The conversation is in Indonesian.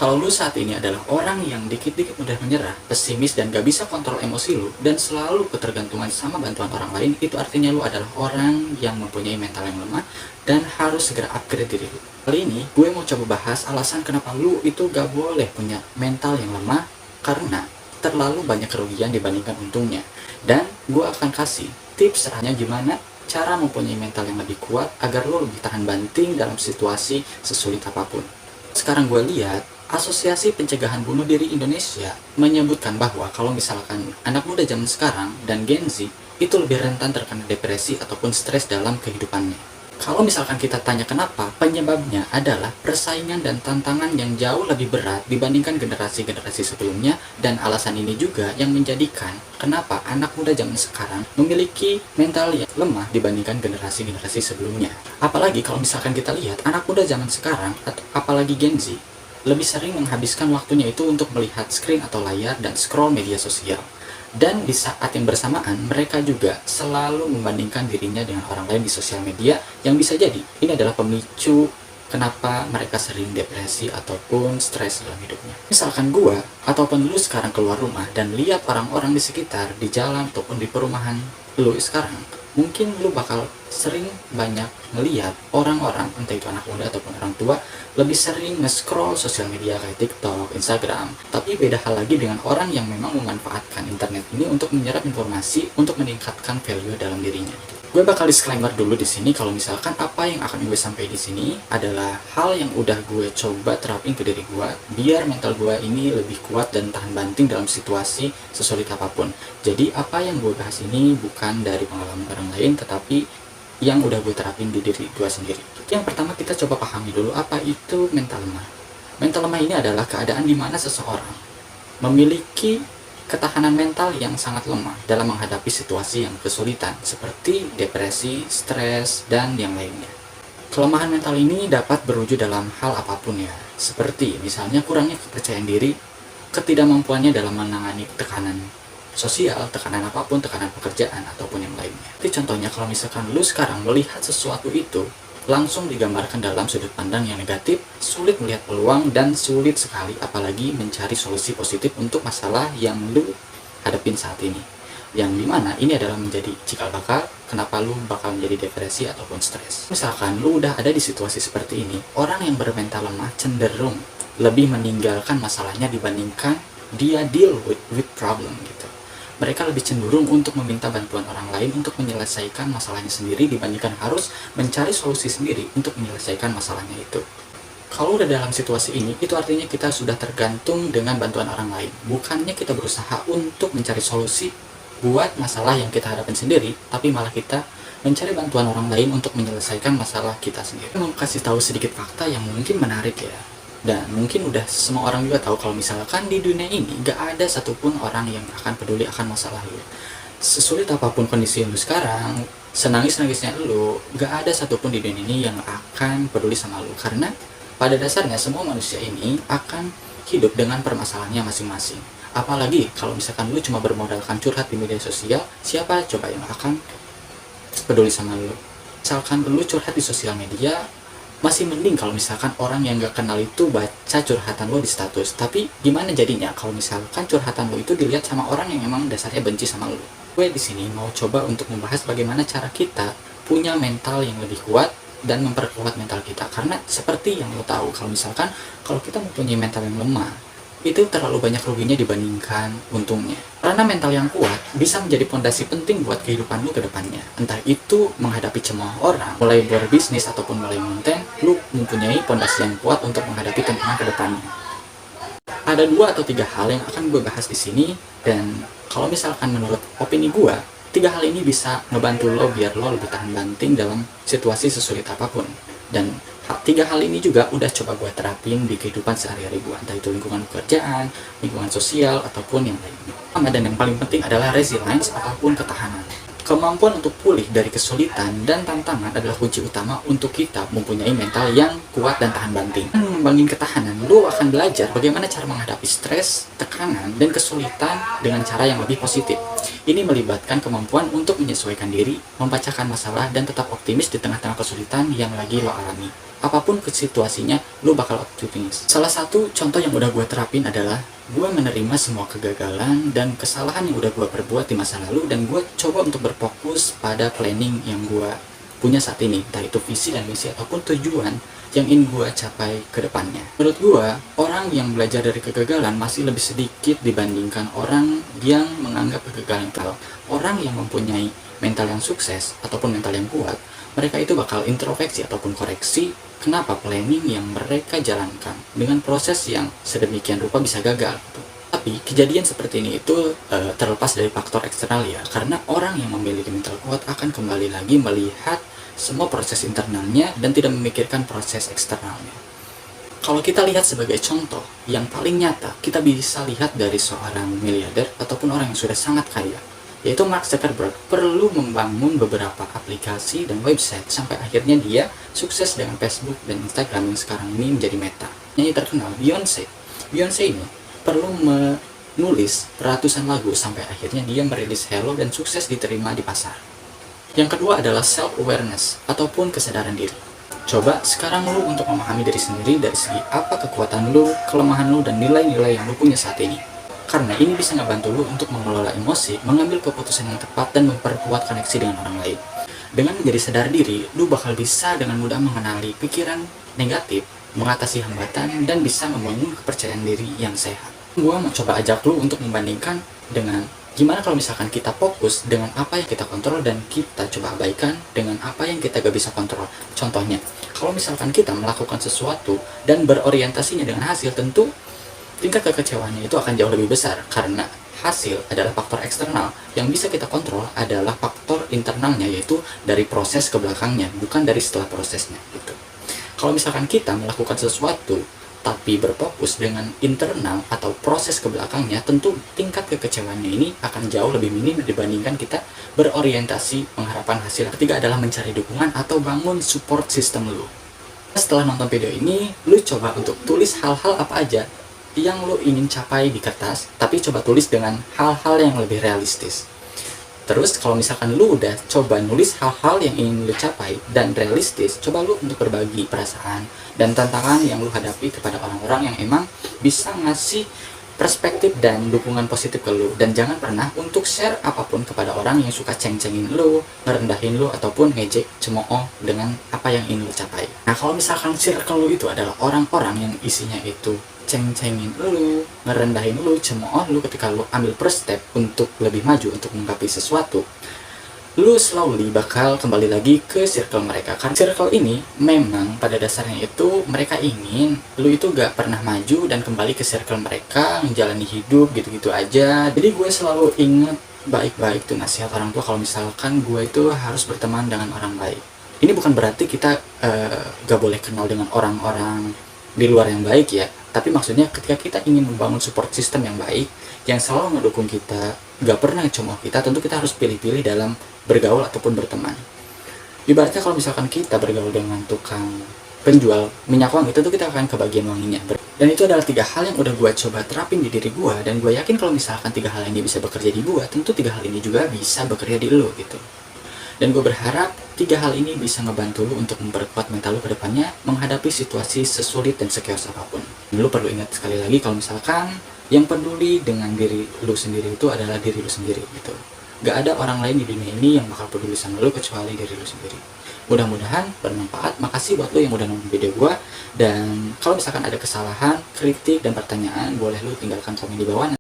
Kalau lu saat ini adalah orang yang dikit-dikit mudah menyerah, pesimis, dan gak bisa kontrol emosi lu, dan selalu ketergantungan sama bantuan orang lain, itu artinya lu adalah orang yang mempunyai mental yang lemah, dan harus segera upgrade diri lu. Kali ini, gue mau coba bahas alasan kenapa lu itu gak boleh punya mental yang lemah, karena terlalu banyak kerugian dibandingkan untungnya. Dan gue akan kasih tips caranya gimana cara mempunyai mental yang lebih kuat, agar lu lebih tahan banting dalam situasi sesulit apapun. Sekarang gue lihat, Asosiasi Pencegahan Bunuh Diri Indonesia menyebutkan bahwa kalau misalkan anak muda zaman sekarang dan Gen Z itu lebih rentan terkena depresi ataupun stres dalam kehidupannya. Kalau misalkan kita tanya kenapa, penyebabnya adalah persaingan dan tantangan yang jauh lebih berat dibandingkan generasi-generasi sebelumnya, dan alasan ini juga yang menjadikan kenapa anak muda zaman sekarang memiliki mental yang lemah dibandingkan generasi-generasi sebelumnya. Apalagi kalau misalkan kita lihat anak muda zaman sekarang, atau apalagi Gen Z, lebih sering menghabiskan waktunya itu untuk melihat screen atau layar dan scroll media sosial. Dan di saat yang bersamaan, mereka juga selalu membandingkan dirinya dengan orang lain di sosial media, yang bisa jadi ini adalah pemicu kenapa mereka sering depresi ataupun stres dalam hidupnya. Misalkan gua ataupun lu sekarang keluar rumah dan lihat orang-orang di sekitar, di jalan ataupun di perumahan lu sekarang, mungkin lu bakal sering banyak melihat orang-orang, entah itu anak muda ataupun orang tua, lebih sering nge-scroll sosial media kayak TikTok, Instagram. Tapi beda hal lagi dengan orang yang memang memanfaatkan internet ini untuk menyerap informasi untuk meningkatkan value dalam dirinya. Gue bakal disclaimer dulu di sini kalau misalkan apa yang akan gue sampaikan di sini adalah hal yang udah gue coba terapin ke diri gue biar mental gue ini lebih kuat dan tahan banting dalam situasi sesulit apapun. Jadi apa yang gue bahas ini bukan dari pengalaman orang lain, tetapi yang udah gue terapin di diri gue sendiri. Yang pertama, kita coba pahami dulu apa itu mental lemah. Mental lemah ini adalah keadaan di mana seseorang memiliki ketahanan mental yang sangat lemah dalam menghadapi situasi yang kesulitan seperti depresi, stres, dan yang lainnya. Kelemahan mental ini dapat berwujud dalam hal apapun ya, seperti misalnya kurangnya kepercayaan diri, ketidakmampuannya dalam menangani tekanan sosial, tekanan apapun, tekanan pekerjaan, ataupun yang lainnya. Jadi contohnya kalau misalkan lu sekarang melihat sesuatu itu langsung digambarkan dalam sudut pandang yang negatif, sulit melihat peluang, dan sulit sekali apalagi mencari solusi positif untuk masalah yang lu hadapin saat ini. Yang dimana ini adalah menjadi cikal bakal kenapa lu bakal menjadi depresi ataupun stres. Misalkan lu udah ada di situasi seperti ini, orang yang bermental lemah cenderung lebih meninggalkan masalahnya dibandingkan dia deal with problem gitu. Mereka lebih cenderung untuk meminta bantuan orang lain untuk menyelesaikan masalahnya sendiri dibandingkan harus mencari solusi sendiri untuk menyelesaikan masalahnya itu. Kalau udah dalam situasi ini, itu artinya kita sudah tergantung dengan bantuan orang lain. Bukannya kita berusaha untuk mencari solusi buat masalah yang kita hadapin sendiri, tapi malah kita mencari bantuan orang lain untuk menyelesaikan masalah kita sendiri. Mau kasih tahu sedikit fakta yang mungkin menarik ya. Dan mungkin udah semua orang juga tahu kalau misalkan di dunia ini gak ada satupun orang yang akan peduli akan masalah lu. Sesulit apapun kondisi lu sekarang, senangis-nangisnya lu, gak ada satupun di dunia ini yang akan peduli sama lu. Karena pada dasarnya semua manusia ini akan hidup dengan permasalahannya masing-masing. Apalagi kalau misalkan lu cuma bermodalkan curhat di media sosial, siapa coba yang akan peduli sama lu? Misalkan lu curhat di sosial media, masih mending kalau misalkan orang yang gak kenal itu baca curhatan lo di status. Tapi gimana jadinya kalau misalkan curhatan lo itu dilihat sama orang yang memang dasarnya benci sama lo? Gue di sini mau coba untuk membahas bagaimana cara kita punya mental yang lebih kuat dan memperkuat mental kita. Karena seperti yang lo tahu, kalau misalkan kalau kita mempunyai mental yang lemah, itu terlalu banyak ruginya dibandingkan untungnya. Karena mental yang kuat bisa menjadi fondasi penting buat kehidupan lu ke depannya. Entah itu menghadapi cemooh orang, mulai berbisnis ataupun mulai konten, lu mempunyai fondasi yang kuat untuk menghadapi tantangan ke depannya. Ada 2 atau 3 hal yang akan gue bahas di sini, dan kalau misalkan menurut opini gue, 3 hal ini bisa ngebantu lo biar lo lebih tahan banting dalam situasi sesulit apapun. Dan 3 hal ini juga udah coba gue terapin di kehidupan sehari-hari gue, entah itu lingkungan pekerjaan, lingkungan sosial, ataupun yang lainnya. Dan yang paling penting adalah resilience ataupun ketahanan. Kemampuan untuk pulih dari kesulitan dan tantangan adalah kunci utama untuk kita mempunyai mental yang kuat dan tahan banting. Mengembangin ketahanan, lo akan belajar bagaimana cara menghadapi stres, tekanan, dan kesulitan dengan cara yang lebih positif. Ini melibatkan kemampuan untuk menyesuaikan diri, membacakan masalah, dan tetap optimis di tengah-tengah kesulitan yang lagi lo alami. apapun ke situasinya, lu bakal optimis. Salah satu contoh yang udah gue terapin adalah gue menerima semua kegagalan dan kesalahan yang udah gue perbuat di masa lalu, dan gue coba untuk berfokus pada planning yang gue punya saat ini, entah itu visi dan misi ataupun tujuan yang ingin gue capai ke depannya. Menurut gue, orang yang belajar dari kegagalan masih lebih sedikit dibandingkan orang yang menganggap kegagalan itu. Orang yang mempunyai mental yang sukses ataupun mental yang kuat, mereka itu bakal introspeksi ataupun koreksi kenapa planning yang mereka jalankan dengan proses yang sedemikian rupa bisa gagal. Tapi kejadian seperti ini itu terlepas dari faktor eksternal ya, karena orang yang memiliki mental kuat akan kembali lagi melihat semua proses internalnya dan tidak memikirkan proses eksternalnya. Kalau kita lihat sebagai contoh yang paling nyata, kita bisa lihat dari seorang miliarder ataupun orang yang sudah sangat kaya, yaitu Mark Zuckerberg, perlu membangun beberapa aplikasi dan website sampai akhirnya dia sukses dengan Facebook dan Instagram yang sekarang ini menjadi Meta. Yang terkenal, Beyonce ini perlu menulis ratusan lagu sampai akhirnya dia merilis Hello dan sukses diterima di pasar. Yang kedua adalah self-awareness ataupun kesadaran diri. Coba sekarang lu untuk memahami diri sendiri dari segi apa kekuatan lu, kelemahan lu, dan nilai-nilai yang lu punya saat ini. Karena ini bisa ngebantu lu untuk mengelola emosi, mengambil keputusan yang tepat, dan memperkuat koneksi dengan orang lain. Dengan menjadi sadar diri, lu bakal bisa dengan mudah mengenali pikiran negatif, mengatasi hambatan, dan bisa membangun kepercayaan diri yang sehat. Gua mau coba ajak lu untuk membandingkan dengan gimana kalau misalkan kita fokus dengan apa yang kita kontrol dan kita coba abaikan dengan apa yang kita gak bisa kontrol. Contohnya, kalau misalkan kita melakukan sesuatu dan berorientasinya dengan hasil, tentu tingkat kekecewaannya itu akan jauh lebih besar, karena hasil adalah faktor eksternal. Yang bisa kita kontrol adalah faktor internalnya, yaitu dari proses ke belakangnya, bukan dari setelah prosesnya gitu. Kalau misalkan kita melakukan sesuatu tapi berfokus dengan internal atau proses ke belakangnya, tentu tingkat kekecewaannya ini akan jauh lebih minim dibandingkan kita berorientasi mengharapkan hasil. Ketiga adalah mencari dukungan atau bangun support system lu. Setelah nonton video ini, lu coba untuk tulis hal-hal apa aja yang lu ingin capai di kertas, tapi coba tulis dengan hal-hal yang lebih realistis. Terus kalau misalkan lu udah coba nulis hal-hal yang ingin lu capai dan realistis, coba lu untuk berbagi perasaan dan tantangan yang lu hadapi kepada orang-orang yang emang bisa ngasih perspektif dan dukungan positif ke lu. Dan jangan pernah untuk share apapun kepada orang yang suka ceng-cengin lu, ngerendahin lu, ataupun ngejek, cemooh dengan apa yang ingin lu capai. Nah, kalau misalkan circle lu itu adalah orang-orang yang isinya itu ceng-cengin lu, ngerendahin lu, cemooh lu ketika lu ambil first step untuk lebih maju untuk menggapai sesuatu, lu slowly bakal kembali lagi ke circle mereka. Karena circle ini memang pada dasarnya itu mereka ingin lu itu gak pernah maju dan kembali ke circle mereka, menjalani hidup gitu-gitu aja. Jadi gue selalu ingat baik-baik tuh nasihat orang tua, kalau misalkan gue itu harus berteman dengan orang baik. Ini bukan berarti kita gak boleh kenal dengan orang-orang di luar yang baik ya, tapi maksudnya ketika kita ingin membangun support system yang baik, yang selalu mendukung kita, gak pernah cemooh kita, tentu kita harus pilih-pilih dalam bergaul ataupun berteman. Ibaratnya kalau misalkan kita bergaul dengan tukang penjual minyak wangi, tentu kita akan kebagian wanginya. Dan itu adalah 3 hal yang udah gue coba terapin di diri gue, dan gue yakin kalau misalkan 3 hal ini bisa bekerja di gue, tentu 3 hal ini juga bisa bekerja di lo gitu. Dan gue berharap 3 hal ini bisa ngebantu lu untuk memperkuat mental lu ke depannya menghadapi situasi sesulit dan sechaos apapun. Lu perlu ingat sekali lagi kalau misalkan yang peduli dengan diri lu sendiri itu adalah diri lu sendiri gitu. Gak ada orang lain di dunia ini yang bakal peduli sama lu kecuali diri lu sendiri. Mudah-mudahan bermanfaat. Makasih buat lu yang udah nonton video gue. Dan kalau misalkan ada kesalahan, kritik, dan pertanyaan, boleh lu tinggalkan komen di bawah.